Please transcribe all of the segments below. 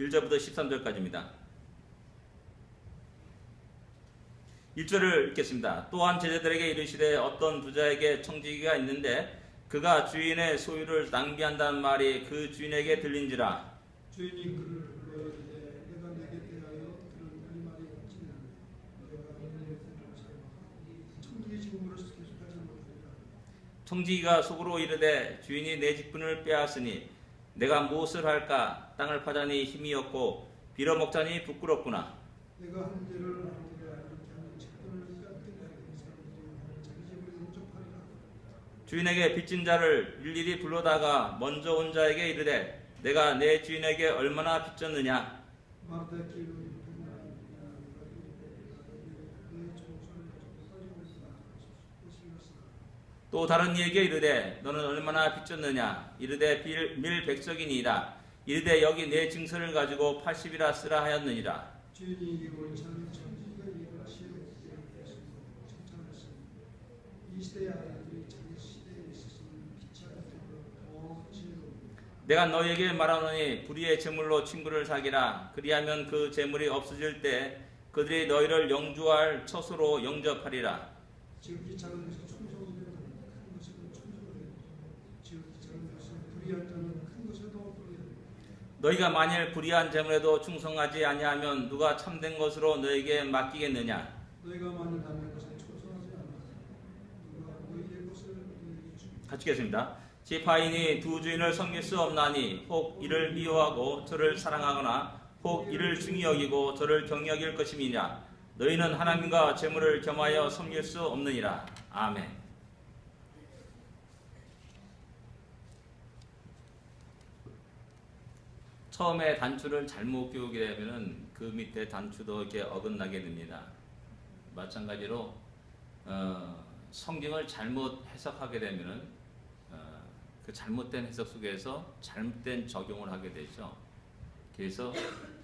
1절부터 13절까지입니다. 1절을 읽겠습니다. 또한 제자들에게 이르시되 어떤 부자에게 청지기가 있는데 그가 주인의 소유를 낭비한다는 말이 그 주인에게 들린지라. 주인이 그를 불러 이르되 내가 내게 대하여 들은 이 말이 어찌냐. 내가 너에게 청지기 지금으로 계속하지 못하리라. 청지기가 속으로 이르되 주인이 내 직분을 빼앗으니 내가 무엇을 할까. 땅을 파자니 힘이 없고 빌어먹자니 부끄럽구나. 내가 한 죄를 아무리 알지 않는 직분을 빼앗기게 하는 사람들이 자기 집을 용접하리라. 주인에게 빚진 자를 일일이 불러다가 먼저 온 자에게 이르되 내가 내 주인에게 얼마나 빚졌느냐. 또 다른 이에게 이르되 너는 얼마나 빚졌느냐. 이르되 밀 100석이니이다. 이르되 여기 내 증서를 가지고 80이라 쓰라 하였느니라. 주인이 옳지 않은 청지기가 이를 시험에 칭찬하시니 이 시대의 아이들이 자기 시대에 있었으면 피치하여 더 지혜로우니 내가 너에게 말하노니 불의의 재물로 친구를 사기라. 그리하면 그 재물이 없어질 때 그들이 너희를 영주할 처소로 영접하리라. 지극히 작은 것이 충성이 되고 큰 것은 충성이 되고 지극히 작은 것은 불의한 자는 큰 것에도 불의하리라. 너희가 만일 불의한 재물에도 충성하지 아니하면 누가 참된 것으로 너에게 맡기겠느냐. 너희가 만일 남의 것에 충성하지 않으면 누가 너희의 것을 너희에게 주리라. 같이 읽겠습니다. 지파인이 두 주인을 섬길 수 없나니 혹 이를 미워하고 저를 사랑하거나 혹 이를 중히 여기고 저를 경히 여길 것임이냐. 너희는 하나님과 재물을 겸하여 섬길 수 없느니라. 아멘. 처음에 단추를 잘못 끼우게 되면 그 밑에 단추도 이렇게 어긋나게 됩니다. 마찬가지로 성경을 잘못 해석하게 되면은 그 잘못된 해석 속에서 잘못된 적용을 하게 되죠. 그래서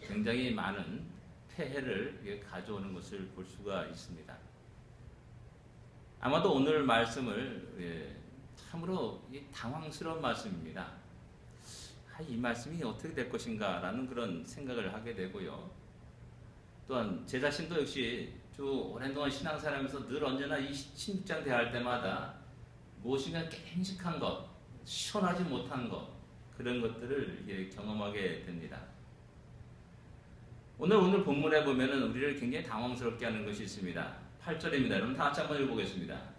굉장히 많은 폐해를 가져오는 것을 볼 수가 있습니다. 아마도 오늘 말씀을 참으로 당황스러운 말씀입니다. 이 말씀이 어떻게 될 것인가 라는 그런 생각을 하게 되고요. 또한 제 자신도 역시 오랜 동안 신앙생활하면서 늘 언제나 이 16장 대할 때마다 무엇인가 깨임직한 것, 시원하지 못한 것, 그런 것들을 경험하게 됩니다. 오늘 본문에 보면은 우리를 굉장히 당황스럽게 하는 것이 있습니다. 8절입니다. 여러분 다 같이 한번 읽어보겠습니다.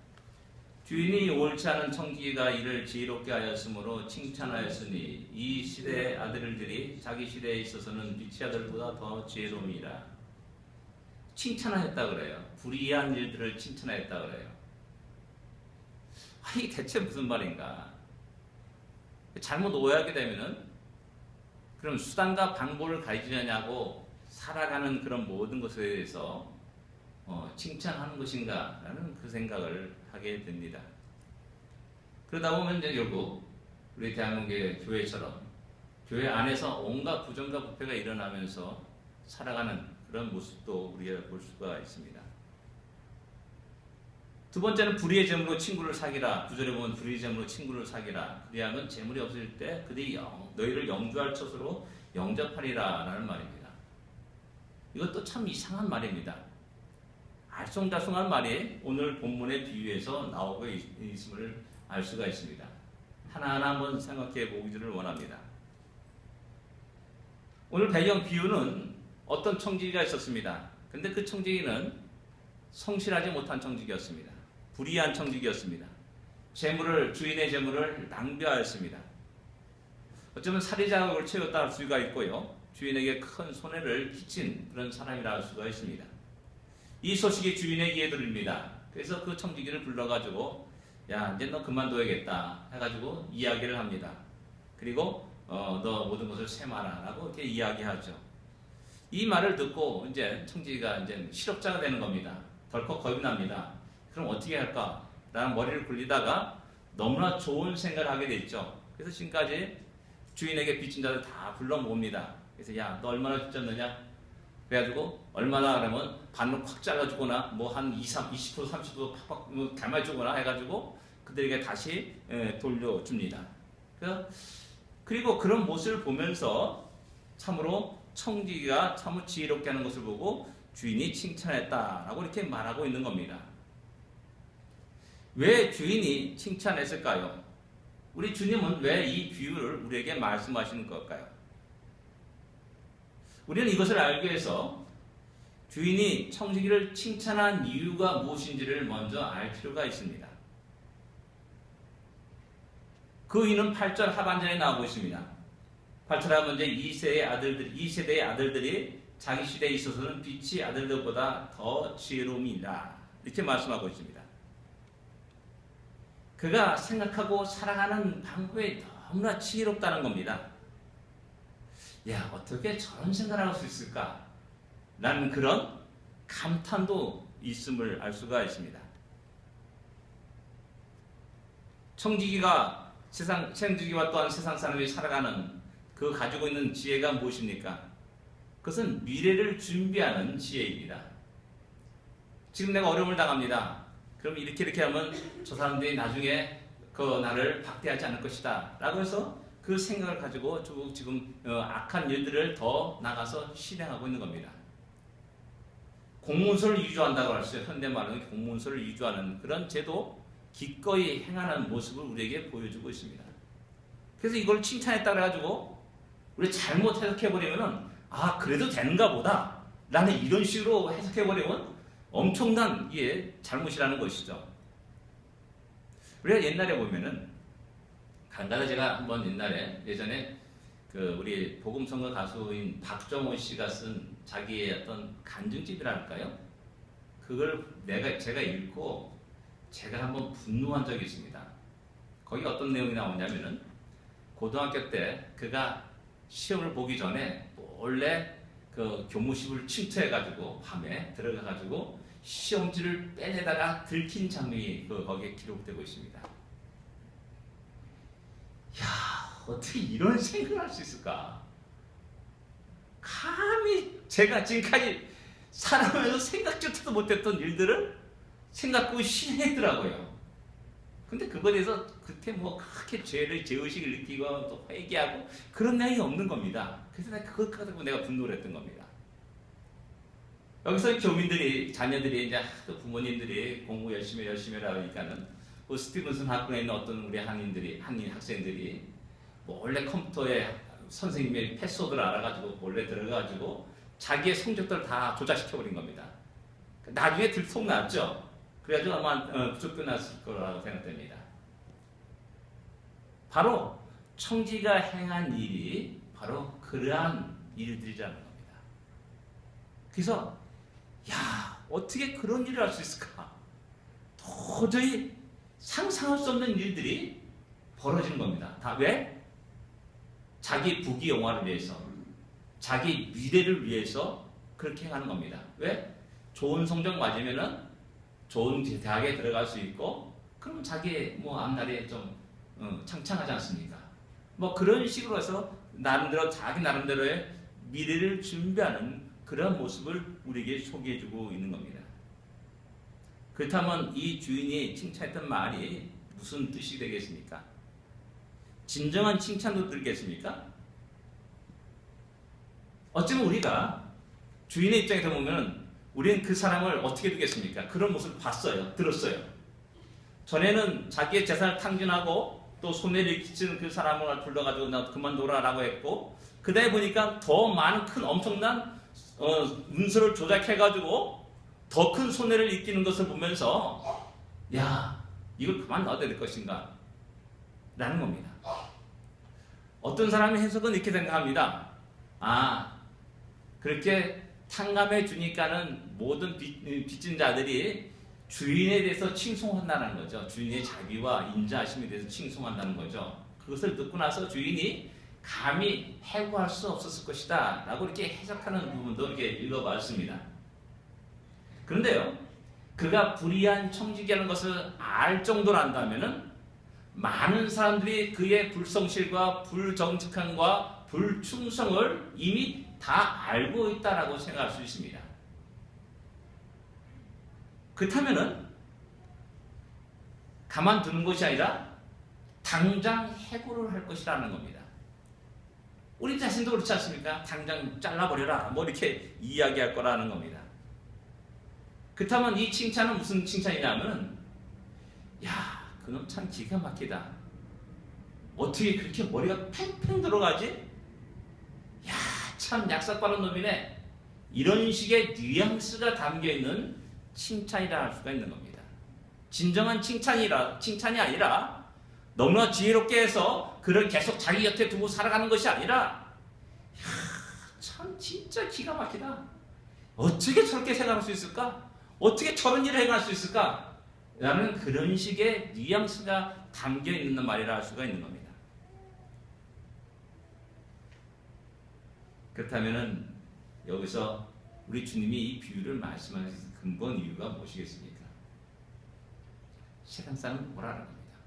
주인이 옳지 않은 청지기가 이를 지혜롭게 하였으므로 칭찬하였으니 이 시대의 아들들이 자기 시대에 있어서는 빛의 아들보다 더 지혜로움이라. 칭찬하였다 그래요. 불의한 일들을 칭찬하였다 그래요. 이게 대체 무슨 말인가? 잘못 오해하게 되면은 그럼 수단과 방법을 가지느냐고 살아가는 그런 모든 것에 대해서 칭찬하는 것인가 라는 그 생각을 하게 됩니다. 그러다 보면 이제 결국 우리 대한민국의 교회처럼 교회 안에서 온갖 부정과 부패가 일어나면서 살아가는 그런 모습도 우리가 볼 수가 있습니다. 두 번째는 불의의 재물로 친구를 사기라. 9절에 보면 불의의 재물로 친구를 사기라. 그리하면 재물이 없을 때 그들이 너희를 영주할 처소로 영접하리라 라는 말입니다. 이것도 참 이상한 말입니다. 알쏭달쏭한 말이 오늘 본문의 비유에서 나오고 있음을 알 수가 있습니다. 하나하나 한번 생각해 보기를 원합니다. 오늘 배경 비유는 어떤 청지기가 있었습니다. 근데 그 청지기는 성실하지 못한 청지기였습니다. 불의한 청지기였습니다. 주인의 재물을 낭비하였습니다. 어쩌면 살인자격을 채웠다 할 수가 있고요. 주인에게 큰 손해를 끼친 그런 사람이라 할 수가 있습니다. 이 소식이 주인의 귀에 들립니다. 그래서 그 청지기를 불러가지고 야 이제 너 그만둬야겠다 해가지고 이야기를 합니다. 그리고 너 모든 것을 세마라 라고 이렇게 이야기하죠. 이 말을 듣고 이제 청지기가 이제 실업자가 되는 겁니다. 덜컥 겁이 납니다. 그럼 어떻게 할까? 라는 머리를 굴리다가 너무나 좋은 생각을 하게 됐죠. 그래서 지금까지 주인에게 빚진 자들 다 불러 모읍니다. 그래서 야 너 얼마나 빚졌느냐? 그래가지고 얼마나 그러면 반을 콱 잘라주거나 뭐 한 20%, 30% 팍팍 담아주거나 해가지고 그들에게 다시 돌려줍니다. 그리고 그런 모습을 보면서 참으로 청지기가 참 지혜롭게 하는 것을 보고 주인이 칭찬했다라고 이렇게 말하고 있는 겁니다. 왜 주인이 칭찬했을까요? 우리 주님은 왜 이 비유를 우리에게 말씀하시는 걸까요? 우리는 이것을 알기 위해서 주인이 청지기를 칭찬한 이유가 무엇인지를 먼저 알 필요가 있습니다. 그 이유는 8절 하반절에 나오고 있습니다. 8절 하반절에 2세대의 아들들이 자기 시대에 있어서는 빛이 아들들보다 더 지혜로움이라 이렇게 말씀하고 있습니다. 그가 생각하고 살아가는 방법이 너무나 지혜롭다는 겁니다. 야, 어떻게 저런 생각을 할 수 있을까? 라는 그런 감탄도 있음을 알 수가 있습니다. 청지기와 또한 세상 사람이 살아가는 그 가지고 있는 지혜가 무엇입니까? 그것은 미래를 준비하는 지혜입니다. 지금 내가 어려움을 당합니다. 그럼 이렇게 하면 저 사람들이 나중에 나를 박대하지 않을 것이다 라고 해서 그 생각을 가지고 지금 악한 일들을 더 나가서 실행하고 있는 겁니다. 공문서를 위조한다고 할 수 있어요. 현대말로는 공문서를 위조하는 그런 제도 기꺼이 행하는 모습을 우리에게 보여주고 있습니다. 그래서 이걸 칭찬했다 그래가지고 우리 잘못 해석해버리면은 그래도 되는가 보다 라는 이런 식으로 해석해버리면 엄청난 잘못이라는 것이죠. 우리가 옛날에 보면은 간간히 제가 한번 예전에 우리 복음성가 가수인 박정호 씨가 쓴 자기의 어떤 간증집이랄까요? 그걸 제가 읽고 제가 한번 분노한 적이 있습니다. 거기 어떤 내용이 나오냐면은 고등학교 때 그가 시험을 보기 전에 원래 교무실을 침투해가지고 밤에 들어가가지고 시험지를 빼내다가 들킨 장면이 거기에 기록되고 있습니다. 야, 어떻게 이런 생각을 할 수 있을까? 감히 제가 지금까지 살아오면서 생각조차도 못했던 일들을 생각하고 실행했더라고요. 근데 그거에 대해서 그때 그렇게 죄의식을 느끼고 또 회개하고 그런 내용이 없는 겁니다. 그래서 그것 가지고 내가 분노를 했던 겁니다. 여기서 교민들이, 자녀들이 이제 부모님들이 공부 열심히 하라 그러니까는 스티븐슨 학교에 있는 어떤 우리 한인 학생들이 원래 컴퓨터에 선생님의 패스워드를 알아가지고 몰래 들어가가지고 자기의 성적들을 다 조작시켜버린 겁니다. 나중에 들통났죠. 그래가지고 아마 쫓겨났을 거라고 생각됩니다. 바로 청지가 행한 일이 바로 그러한 일들이라는 겁니다. 그래서 어떻게 그런 일을 할 수 있을까? 도저히 상상할 수 없는 일들이 벌어지는 겁니다. 다 왜? 자기 부귀영화를 위해서, 자기 미래를 위해서 그렇게 행하는 겁니다. 왜? 좋은 성적 맞으면은 좋은 대학에 들어갈 수 있고, 그럼 자기 앞날에 좀 창창하지 않습니까? 그런 식으로 해서 자기 나름대로의 미래를 준비하는 그런 모습을 우리에게 소개해주고 있는 겁니다. 그렇다면 이 주인이 칭찬했던 말이 무슨 뜻이 되겠습니까? 진정한 칭찬도 들겠습니까? 어쩌면 우리가 주인의 입장에서 보면 우리는 그 사람을 어떻게 두겠습니까? 그런 모습을 봤어요. 들었어요. 전에는 자기의 재산을 탕진하고 또 손해를 끼치는 그 사람을 불러가지고 나 그만둬라라고 했고, 그 다음에 보니까 더 많은 큰 엄청난 문서를 조작해가지고 더 큰 손해를 입히는 것을 보면서 이걸 그만 놔둬야 될 것인가? 라는 겁니다. 어떤 사람의 해석은 이렇게 생각합니다. 그렇게 탕감해 주니까는 모든 빚진 자들이 주인에 대해서 칭송한다는 거죠. 주인의 자비와 인자하심에 대해서 칭송한다는 거죠. 그것을 듣고 나서 주인이 감히 해고할 수 없었을 것이다 라고 이렇게 해석하는 부분도 이렇게 읽어봤습니다. 그런데요, 그가 불의한 청지기라는 것을 알 정도로 안다면은 많은 사람들이 그의 불성실과 불정직함과 불충성을 이미 다 알고 있다라고 생각할 수 있습니다. 그렇다면은 가만두는 것이 아니라 당장 해고를 할 것이라는 겁니다. 우리 자신도 그렇지 않습니까? 당장 잘라버려라 뭐 이렇게 이야기할 거라는 겁니다. 그렇다면 이 칭찬은 무슨 칭찬이냐면, 야, 그놈 참 기가 막히다. 어떻게 그렇게 머리가 팽팽 들어가지? 야, 참 약삭빠른 놈이네. 이런 식의 뉘앙스가 담겨있는 칭찬이라 할 수가 있는 겁니다. 진정한 칭찬이 아니라 너무나 지혜롭게 해서 그를 계속 자기 곁에 두고 살아가는 것이 아니라, 야, 참 진짜 기가 막히다. 어떻게 저렇게 생각할 수 있을까? 어떻게 저런 일을 행할 수 있을까? 라는 그런 식의 뉘앙스가 담겨있는 말이라 할 수가 있는 겁니다. 그렇다면 여기서 우리 주님이 이 비유를 말씀하신 근본 이유가 무엇이겠습니까? 세상 사람은 뭐라는 겁니다.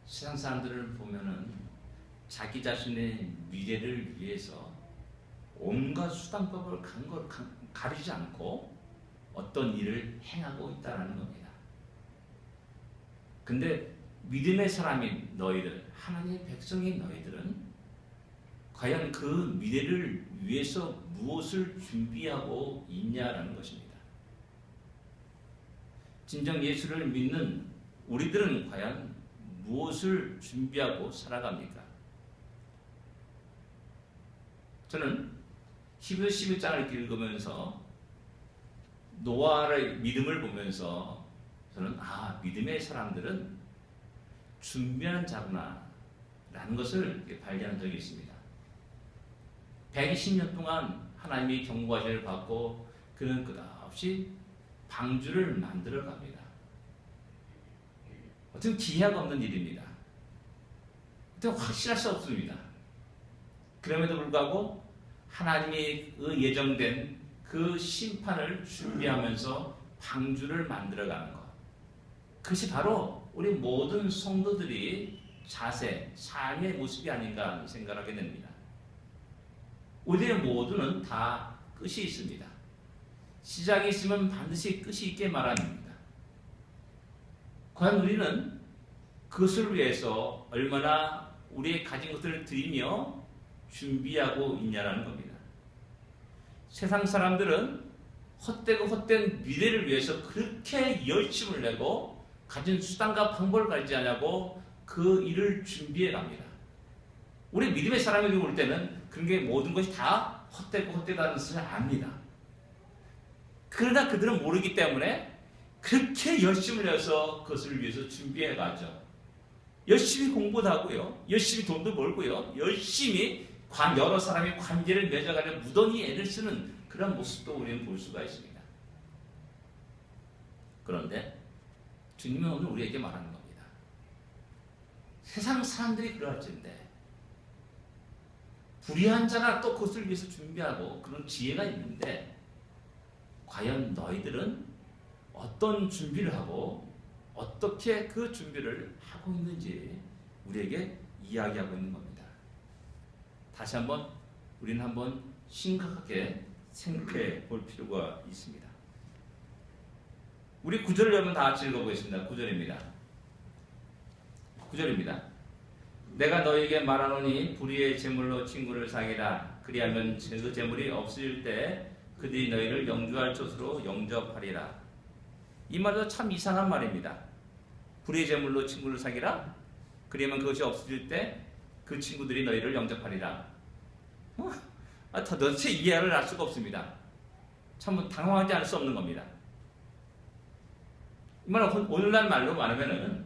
세상 사람들을 보면은 자기 자신의 미래를 위해서 온갖 수단법을 가리지 않고 어떤 일을 행하고 있다는 겁니다. 근데 믿음의 사람인 너희들, 하나님의 백성인 너희들은 과연 그 미래를 위해서 무엇을 준비하고 있냐라는 것입니다. 진정 예수를 믿는 우리들은 과연 무엇을 준비하고 살아갑니까? 저는 히브리서 11장을 읽으면서 노아의 믿음을 보면서 저는 믿음의 사람들은 준비하는 자구나 라는 것을 발견한 적이 있습니다. 120년 동안 하나님의 경고하심을 받고 그는 끝없이 방주를 만들어 갑니다. 어떤 기회가 없는 일입니다. 어떤 확실할 수 없습니다. 그럼에도 불구하고 하나님이 예정된 그 심판을 준비하면서 방주를 만들어가는 것, 그것이 바로 우리 모든 성도들이 자세, 삶의 모습이 아닌가 생각하게 됩니다. 우리의 모두는 다 끝이 있습니다. 시작이 있으면 반드시 끝이 있게 마련입니다. 과연 우리는 그것을 위해서 얼마나 우리의 가진 것들을 드리며 준비하고 있냐라는 겁니다. 세상 사람들은 헛되고 헛된 미래를 위해서 그렇게 열심을 내고 가진 수단과 방법을 가리지 않냐고 그 일을 준비해 갑니다. 우리 믿음의 사람에게 볼 때는 그런 게 모든 것이 다 헛되고 헛되다는 것을 압니다. 그러나 그들은 모르기 때문에 그렇게 열심을 내서 그것을 위해서 준비해 가죠. 열심히 공부도 하고요. 열심히 돈도 벌고요. 열심히 여러 사람이 관계를 맺어가려 무던히 애를 쓰는 그런 모습도 우리는 볼 수가 있습니다. 그런데 주님은 오늘 우리에게 말하는 겁니다. 세상 사람들이 그러할진데 불의한 자가 또 그것을 위해서 준비하고 그런 지혜가 있는데 과연 너희들은 어떤 준비를 하고 어떻게 그 준비를 하고 있는지 우리에게 이야기하고 있는 겁니다. 다시 한번 우리는 한번 심각하게 생각해 볼 필요가 있습니다. 우리 9절을 여러분 다 같이 읽어보겠습니다. 9절입니다. 9절입니다. 내가 너에게 말하노니 불의의 제물로 친구를 사귀라. 그리하면 그 제물이 없을 때 그들이 너희를 영주할 곳으로 영접하리라. 이 말도 참 이상한 말입니다. 불의의 제물로 친구를 사귀라. 그리하면 그것이 없을 때 그 친구들이 너희를 영접하리라. 도대체 이해를 할 수가 없습니다. 참 당황하지 않을 수 없는 겁니다. 이 말은 오늘날 말로 말하면은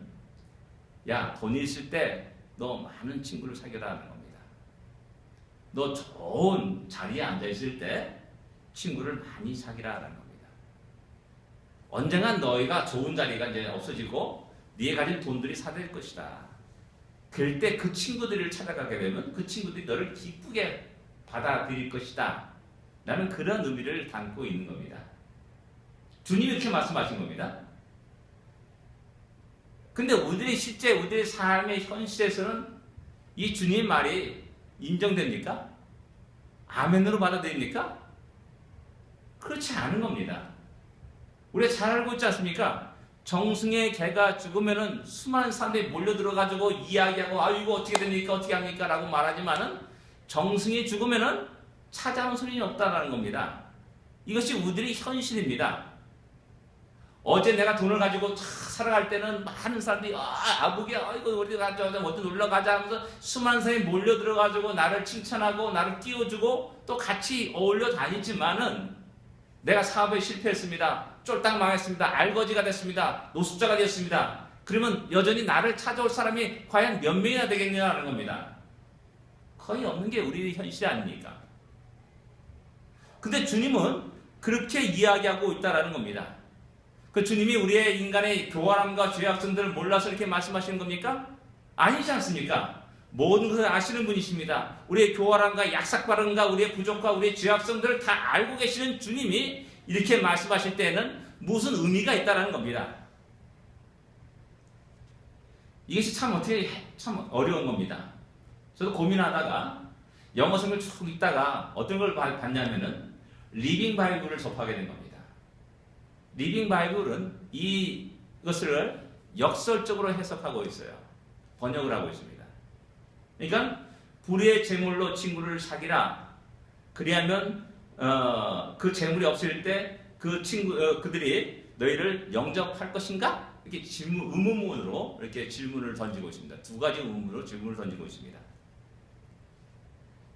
야, 돈이 있을 때 너 많은 친구를 사귀라 하는 겁니다. 너 좋은 자리에 앉아 있을 때 친구를 많이 사귀라 하는 겁니다. 언젠간 너희가 좋은 자리가 이제 없어지고 네가 가진 돈들이 사될 것이다. 그럴 때 그 친구들을 찾아가게 되면 그 친구들이 너를 기쁘게 받아들일 것이다. 라는 그런 의미를 담고 있는 겁니다. 주님이 이렇게 말씀하신 겁니다. 근데 우리의 실제 우리의 삶의 현실에서는 이 주님의 말이 인정됩니까? 아멘으로 받아들입니까? 그렇지 않은 겁니다. 우리가 잘 알고 있지 않습니까? 정승의 개가 죽으면은 수많은 사람들이 몰려들어가지고 이야기하고 이거 어떻게 됩니까? 어떻게 합니까? 라고 말하지만은 정승이 죽으면은 찾아온 손님이 없다라는 겁니다. 이것이 우리들의 현실입니다. 어제 내가 돈을 가지고 살아갈 때는 많은 사람들이 아버지 이거 우리 가자 어디 놀러 가자 하면서 수많은 사람이 몰려 들어가지고 나를 칭찬하고 나를 띄워주고 또 같이 어울려 다니지만은 내가 사업에 실패했습니다. 쫄딱 망했습니다. 알거지가 됐습니다. 노숙자가 되었습니다. 그러면 여전히 나를 찾아올 사람이 과연 몇 명이나 되겠냐는 겁니다. 거의 없는 게 우리의 현실이 아닙니까? 근데 주님은 그렇게 이야기하고 있다는 겁니다. 그 주님이 우리의 인간의 교활함과 죄악성들을 몰라서 이렇게 말씀하시는 겁니까? 아니지 않습니까? 모든 것을 아시는 분이십니다. 우리의 교활함과 약삭빠름과 우리의 부족과 우리의 죄악성들을 다 알고 계시는 주님이 이렇게 말씀하실 때에는 무슨 의미가 있다는 겁니다. 이것이 참 어려운 겁니다. 저도 고민하다가 영어 성경을 쭉 읽다가 어떤 걸 봤냐면은 리빙 바이블을 접하게 된 겁니다. 리빙 바이블은 이것을 역설적으로 해석하고 있어요. 번역을 하고 있습니다. 그러니까 불의의 제물로 친구를 사귀라. 그리하면 그 제물이 없을 때 그들이 너희를 영접할 것인가? 이렇게 의문문으로 이렇게 질문을 던지고 있습니다. 두 가지 의문으로 질문을 던지고 있습니다.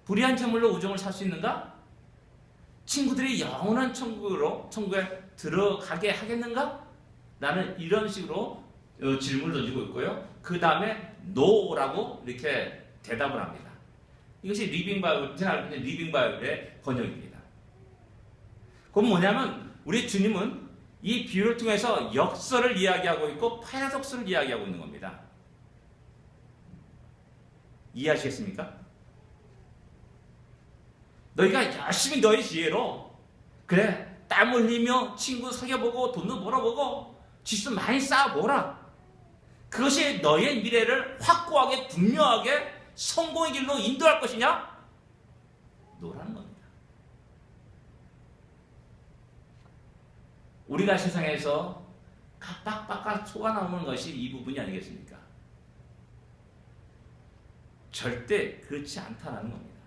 불의한 제물로 우정을 살 수 있는가? 친구들이 영원한 천국에 들어가게 하겠는가? 나는 이런 식으로 질문을 던지고 있고요. 그 다음에 no라고 이렇게 대답을 합니다. 이것이 리빙 바이블, 제가 알고 있는 리빙 바이블의 번역입니다. 그건 뭐냐면 우리 주님은 이 비유를 통해서 역설을 이야기하고 있고 패러독스를 이야기하고 있는 겁니다. 이해하시겠습니까? 너희가 열심히 너희 지혜로 그래 땀 흘리며 친구 사귀어보고 돈도 벌어보고 지수 많이 쌓아보라. 그것이 너의 미래를 확고하게 분명하게 성공의 길로 인도할 것이냐? 노라는 겁니다. 우리가 세상에서 빡빡빡 속아나오는 것이 이 부분이 아니겠습니까? 절대 그렇지 않다는 겁니다.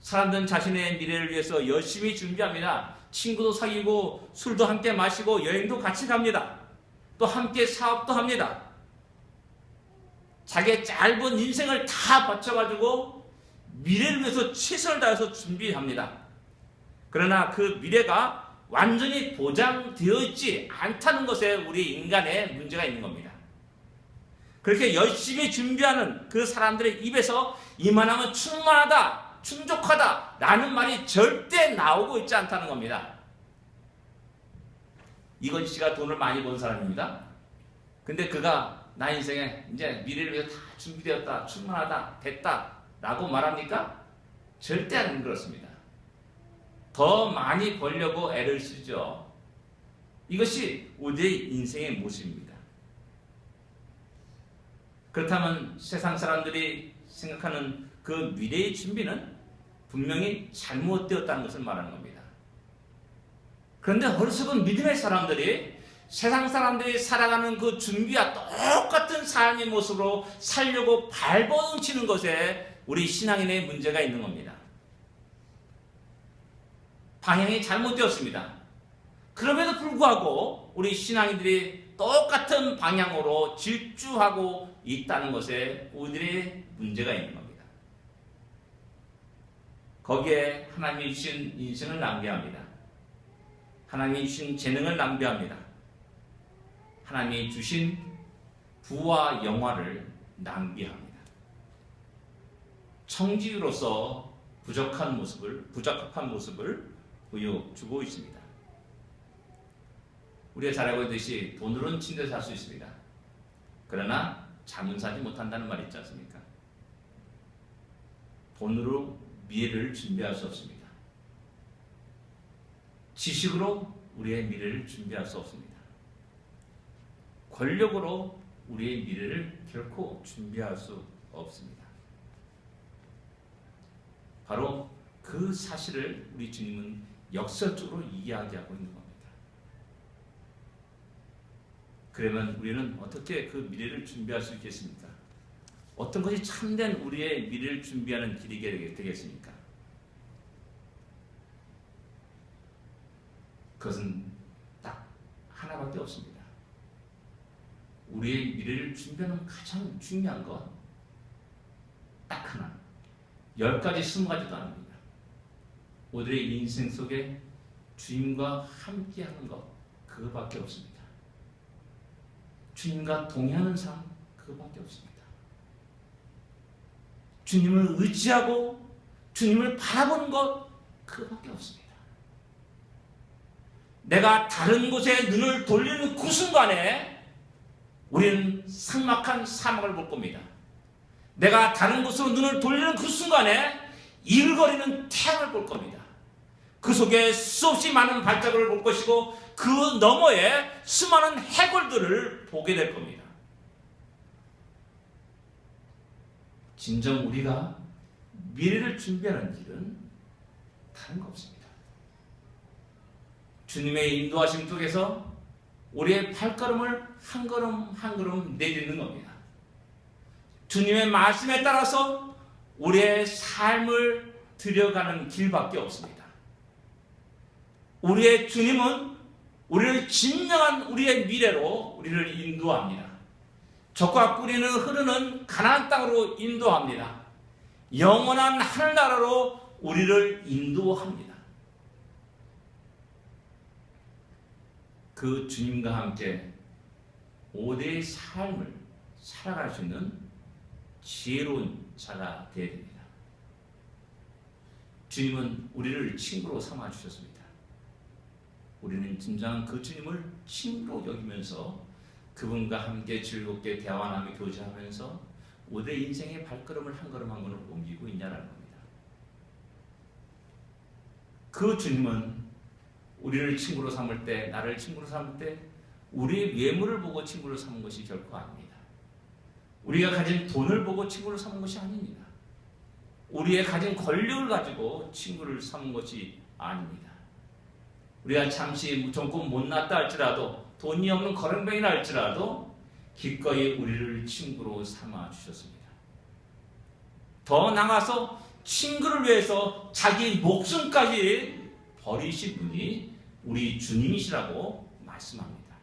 사람들은 자신의 미래를 위해서 열심히 준비합니다. 친구도 사귀고 술도 함께 마시고 여행도 같이 갑니다. 또 함께 사업도 합니다. 자기의 짧은 인생을 다 바쳐가지고 미래를 위해서 최선을 다해서 준비합니다. 그러나 그 미래가 완전히 보장되어 있지 않다는 것에 우리 인간의 문제가 있는 겁니다. 그렇게 열심히 준비하는 그 사람들의 입에서 이만하면 충만하다, 충족하다 라는 말이 절대 나오고 있지 않다는 겁니다. 이건희 씨가 돈을 많이 번 사람입니다. 근데 그가 나 인생에 이제 미래를 위해서 다 준비되었다, 충만하다, 됐다 라고 말합니까? 절대 안 그렇습니다. 더 많이 벌려고 애를 쓰죠. 이것이 우리의 인생의 모습입니다. 그렇다면 세상 사람들이 생각하는 그 미래의 준비는 분명히 잘못되었다는 것을 말하는 겁니다. 그런데 어리석은 믿음의 사람들이 세상 사람들이 살아가는 그 준비와 똑같은 삶의 모습으로 살려고 발버둥치는 것에 우리 신앙인의 문제가 있는 겁니다. 방향이 잘못되었습니다. 그럼에도 불구하고 우리 신앙인들이 똑같은 방향으로 질주하고 있다는 것에 우리들의 문제가 있는 겁니다. 거기에 하나님이 주신 인생을 낭비합니다. 하나님이 주신 재능을 낭비합니다. 하나님이 주신 부와 영화를 낭비합니다. 청지기로서 부적합한 모습을 보여주고 있습니다. 우리가 잘 알고 있듯이 돈으로는 침대 살 수 있습니다. 그러나 잠은 사지 못한다는 말이 있지 않습니까? 돈으로 미래를 준비할 수 없습니다. 지식으로 우리의 미래를 준비할 수 없습니다. 권력으로 우리의 미래를 결코 준비할 수 없습니다. 바로 그 사실을 우리 주님은 역설적으로 이야기하고 있는 겁니다. 그러면 우리는 어떻게 그 미래를 준비할 수 있겠습니까? 어떤 것이 참된 우리의 미래를 준비하는 길이 되겠습니까? 그것은 딱 하나밖에 없습니다. 우리의 미래를 준비하는 가장 중요한 것 딱 하나, 10가지 20가지도 아닙니다. 우리의 인생 속에 주님과 함께하는 것 그거밖에 없습니다. 주님과 동행하는 삶 그거밖에 없습니다. 주님을 의지하고 주님을 바라보는 것 그거밖에 없습니다. 내가 다른 곳에 눈을 돌리는 그 순간에 우리는 삭막한 사막을 볼 겁니다. 내가 다른 곳으로 눈을 돌리는 그 순간에 일거리는 태양을 볼 겁니다. 그 속에 수없이 많은 발자국을 볼 것이고 그 너머에 수많은 해골들을 보게 될 겁니다. 진정 우리가 미래를 준비하는 길은 다른 거 없습니다. 주님의 인도하심 속에서 우리의 발걸음을 한 걸음 한 걸음 내딛는 겁니다. 주님의 말씀에 따라서 우리의 삶을 들여가는 길밖에 없습니다. 우리의 주님은 우리를 진정한 우리의 미래로 우리를 인도합니다. 적과 꿀이는 흐르는 가나안 땅으로 인도합니다. 영원한 하늘나라로 우리를 인도합니다. 그 주님과 함께 5대의 삶을 살아갈 수 있는 지혜로운 자가 되어야 됩니다. 주님은 우리를 친구로 삼아 주셨습니다. 우리는 진정한 그 주님을 친구로 여기면서 그분과 함께 즐겁게 대화 나누며 교제하면서 5대 인생의 발걸음을 한 걸음 한 걸음 옮기고 있냐라는 겁니다. 그 주님은 우리를 친구로 삼을 때, 나를 친구로 삼을 때 우리의 외모를 보고 친구를 삼은 것이 결코 아닙니다. 우리가 가진 돈을 보고 친구를 삼은 것이 아닙니다. 우리의 가진 권력을 가지고 친구를 삼은 것이 아닙니다. 우리가 잠시 조금 못났다 할지라도 돈이 없는 거렁뱅이라 할지라도 기꺼이 우리를 친구로 삼아 주셨습니다. 더 나아가서 친구를 위해서 자기 목숨까지 버리신 분이 우리 주님이시라고 말씀합니다.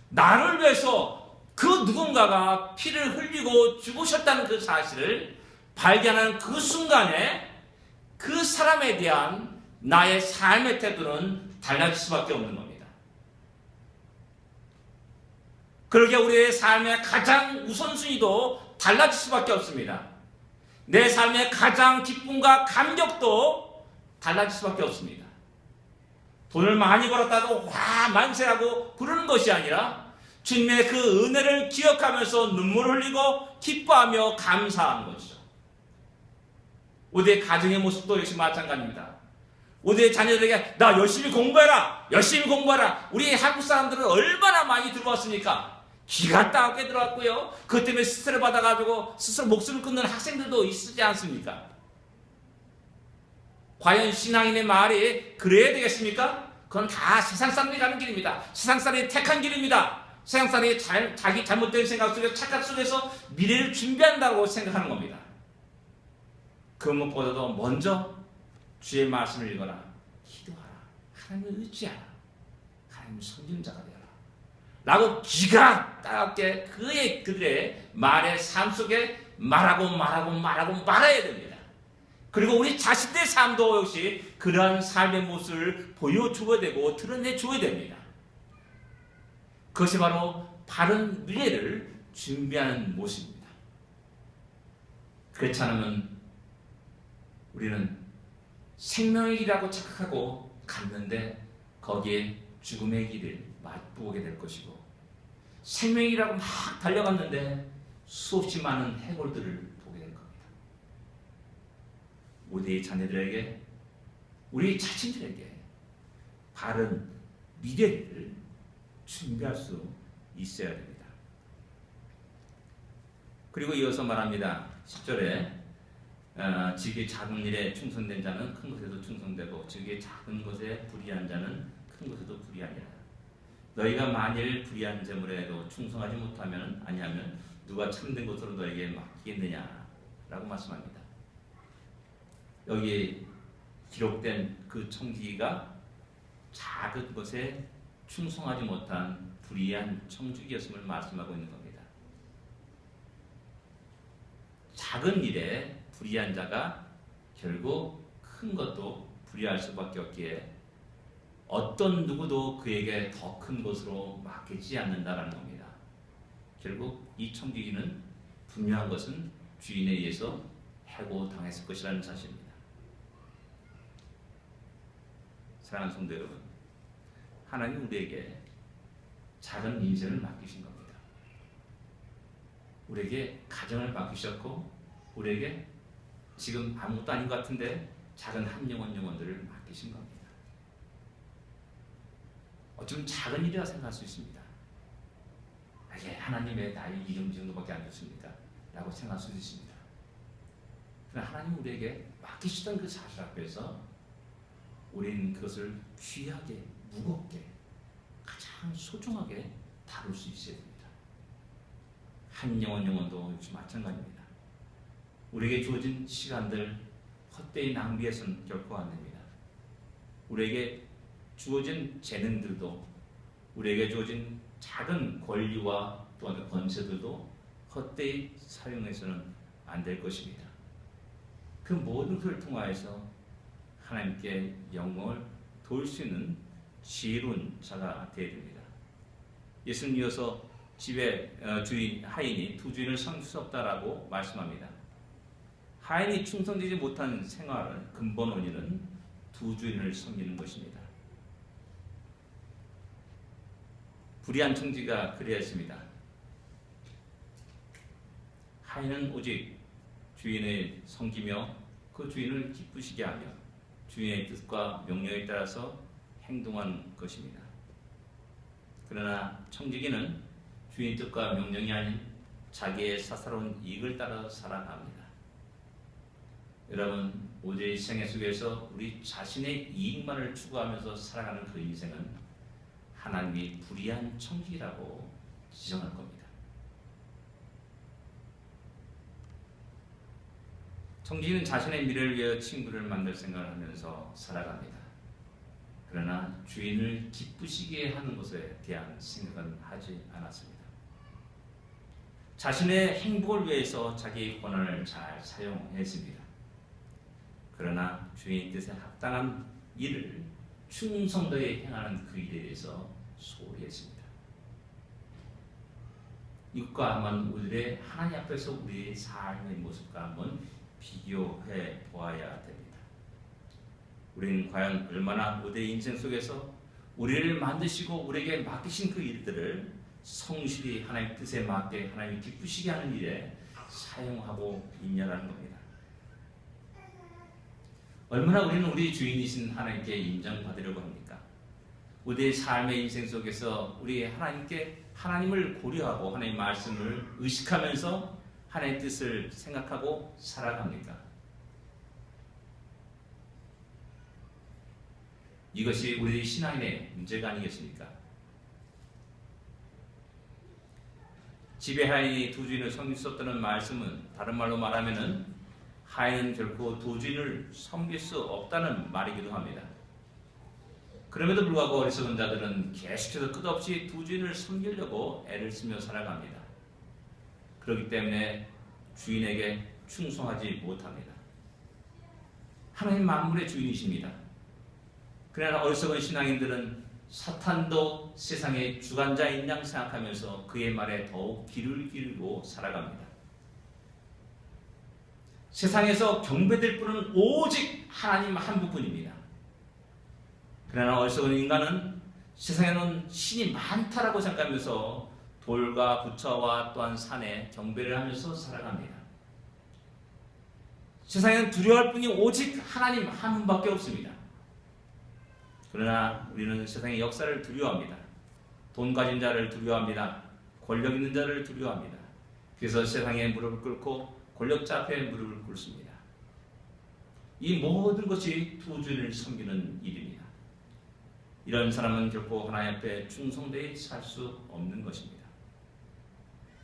나를 위해서 그 누군가가 피를 흘리고 죽으셨다는 그 사실을 발견하는 그 순간에 그 사람에 대한 나의 삶의 태도는 달라질 수밖에 없는 겁니다. 그러게 우리의 삶의 가장 우선순위도 달라질 수밖에 없습니다. 내 삶의 가장 기쁨과 감격도 달라질 수밖에 없습니다. 돈을 많이 벌었다고 와 만세하고 그러는 것이 아니라 주님의 그 은혜를 기억하면서 눈물을 흘리고 기뻐하며 감사하는 것이죠. 우리의 가정의 모습도 역시 마찬가지입니다. 우리의 자녀들에게 나 열심히 공부해라, 열심히 공부해라. 우리 한국 사람들은 얼마나 많이 들어왔습니까? 기가 따갑게 들어왔고요. 그것 때문에 스트레스 받아가지고 스스로 목숨을 끊는 학생들도 있지 않습니까? 과연 신앙인의 말이 그래야 되겠습니까? 그건 다 세상 사람이 가는 길입니다. 세상 사람이 택한 길입니다. 세상 사람이 자기 잘못된 생각 속에서 착각 속에서 미래를 준비한다고 생각하는 겁니다. 그 무엇보다도 먼저 주의 말씀을 읽어라, 기도하라, 하나님을 의지하라, 하나님을 섬기는 자가 되어라 라고 기가 따갑게 그들의 말의 삶 속에 말해야 됩니다. 그리고 우리 자신의 삶도 역시 그러한 삶의 모습을 보여주어야 되고 드러내줘야 됩니다. 그것이 바로 바른 미래를 준비하는 모습입니다. 그렇지 않으면 우리는 생명의 길이라고 착각하고 갔는데 거기에 죽음의 길을 맛보게 될 것이고, 생명의 길이라고 막 달려갔는데 수없이 많은 해골들을 보게 될 겁니다. 우리의 자녀들에게, 우리 자신들에게 바른 미래를 준비할 수 있어야 됩니다. 그리고 이어서 말합니다. 10절에 지극히 작은 일에 충성된 자는 큰 것에도 충성되고 지극히 작은 것에 불의한 자는 큰 것에도 불의하니라. 너희가 만일 불의한 재물에도 충성하지 못하면 아니하면 누가 참된 것으로 너에게 맡기겠느냐라고 말씀합니다. 여기 기록된 그 청지기가 작은 것에 충성하지 못한 불의한 청지기였음을 말씀하고 있는 겁니다. 작은 일에 불의한 자가 결국 큰 것도 불의할 수밖에 없기에 어떤 누구도 그에게 더 큰 것으로 맡기지 않는다라는 겁니다. 결국 이 청지기는 분명한 것은 주인에 의해서 해고당했을 것이라는 사실입니다. 사랑하는 성도 여러분, 하나님 우리에게 작은 인생을 맡기신 겁니다. 우리에게 가정을 맡기셨고 우리에게 지금 아무것도 아닌 것 같은데 작은 한 영혼들을 맡기신 겁니다. 어쩌면 작은 일이라 생각할 수 있습니다. 이게 하나님의 나이 이 정도밖에 안 됐습니다 라고 생각할 수 있습니다. 그러나 하나님 우리에게 맡기시던 그 사실 앞에서 우리는 그것을 귀하게 무겁게 가장 소중하게 다룰 수 있어야 됩니다. 한 영혼도 역시 마찬가지입니다. 우리에게 주어진 시간들 헛되이 낭비해서는 결코 안 됩니다. 우리에게 주어진 재능들도 우리에게 주어진 작은 권리와 또한 권세들도 헛되이 사용해서는 안 될 것입니다. 그 모든 것을 통하여서 하나님께 영광을 돌 수 있는 지혜로운 자가 되어야 됩니다. 예수님 이어서 집에 주인 하인이 두 주인을 섬길 수 없다라고 말씀합니다. 하인이 충성되지 못한 생활의 근본 원인은 두 주인을 섬기는 것입니다. 불의한 청지가 그리했습니다. 하인은 오직 주인을 섬기며 그 주인을 기쁘시게 하며 주인의 뜻과 명령에 따라서 행동한 것입니다. 그러나 청지기는 주인의 뜻과 명령이 아닌 자기의 사사로운 이익을 따라 살아갑니다. 여러분, 우리의 생애 속에서 우리 자신의 이익만을 추구하면서 살아가는 그 인생은 하나님이 불의한 청지기라고 지정할 겁니다. 청지기는 자신의 미래를 위해 친구를 만들 생각을 하면서 살아갑니다. 그러나 주인을 기쁘시게 하는 것에 대한 생각은 하지 않았습니다. 자신의 행복을 위해서 자기의 권한을 잘 사용했습니다. 그러나 주인의 뜻에 합당한 일을 충성되게 행하는 그 일에 대해서 소홀히 했습니다. 이것과 한번 우리의 하나님 앞에서 우리의 삶의 모습과 한번 비교해 보아야 됩니다. 우리는 과연 얼마나 우리의 인생 속에서 우리를 만드시고 우리에게 맡기신 그 일들을 성실히 하나님 뜻에 맞게 하나님이 기쁘시게 하는 일에 사용하고 있냐라는 겁니다. 얼마나 우리는 우리 주인이신 하나님께 인정받으려고 합니까? 우리의 삶의 인생 속에서 우리 하나님께 하나님을 고려하고 하나님의 말씀을 의식하면서 하나님의 뜻을 생각하고 살아갑니까? 이것이 우리 신앙인의 문제가 아니겠습니까? 집에 하인이 두 주인을 섬길 수 없다는 말씀은 다른 말로 말하면은 하인은 결코 두 주인을 섬길 수 없다는 말이기도 합니다. 그럼에도 불구하고 어리석은 자들은 계속해서 끝없이 두 주인을 섬기려고 애를 쓰며 살아갑니다. 그렇기 때문에 주인에게 충성하지 못합니다. 하나님 만물의 주인이십니다. 그러나 어리석은 신앙인들은 사탄도 세상의 주관자인 양 생각하면서 그의 말에 더욱 귀를 기울이고 살아갑니다. 세상에서 경배될 분은 오직 하나님 한 분뿐입니다. 그러나 어리석은 인간은 세상에는 신이 많다라고 생각하면서 돌과 부처와 또한 산에 경배를 하면서 살아갑니다. 세상에는 두려워할 분이 오직 하나님 한 분밖에 없습니다. 그러나 우리는 세상의 역사를 두려워합니다. 돈 가진 자를 두려워합니다. 권력 있는 자를 두려워합니다. 그래서 세상에 무릎을 꿇고 권력자 앞에 무릎을 꿇습니다. 이 모든 것이 두 주인을 섬기는 일입니다. 이런 사람은 결코 하나님 앞에 충성되이 살 수 없는 것입니다.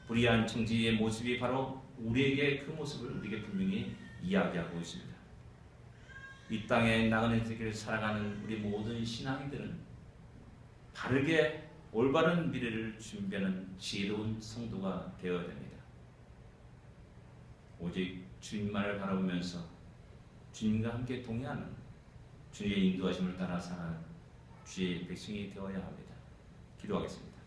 불의한 청지기의 모습이 바로 우리에게 그 모습을 우리에게 분명히 이야기하고 있습니다. 이 땅의 나그네 세계를 살아가는 우리 모든 신앙인들은 바르게 올바른 미래를 준비하는 지혜로운 성도가 되어야 됩니다. 오직 주님만을 바라보면서 주님과 함께 동행하는 주님의 인도하심을 따라 살아가는 주의 백성이 되어야 합니다. 기도하겠습니다.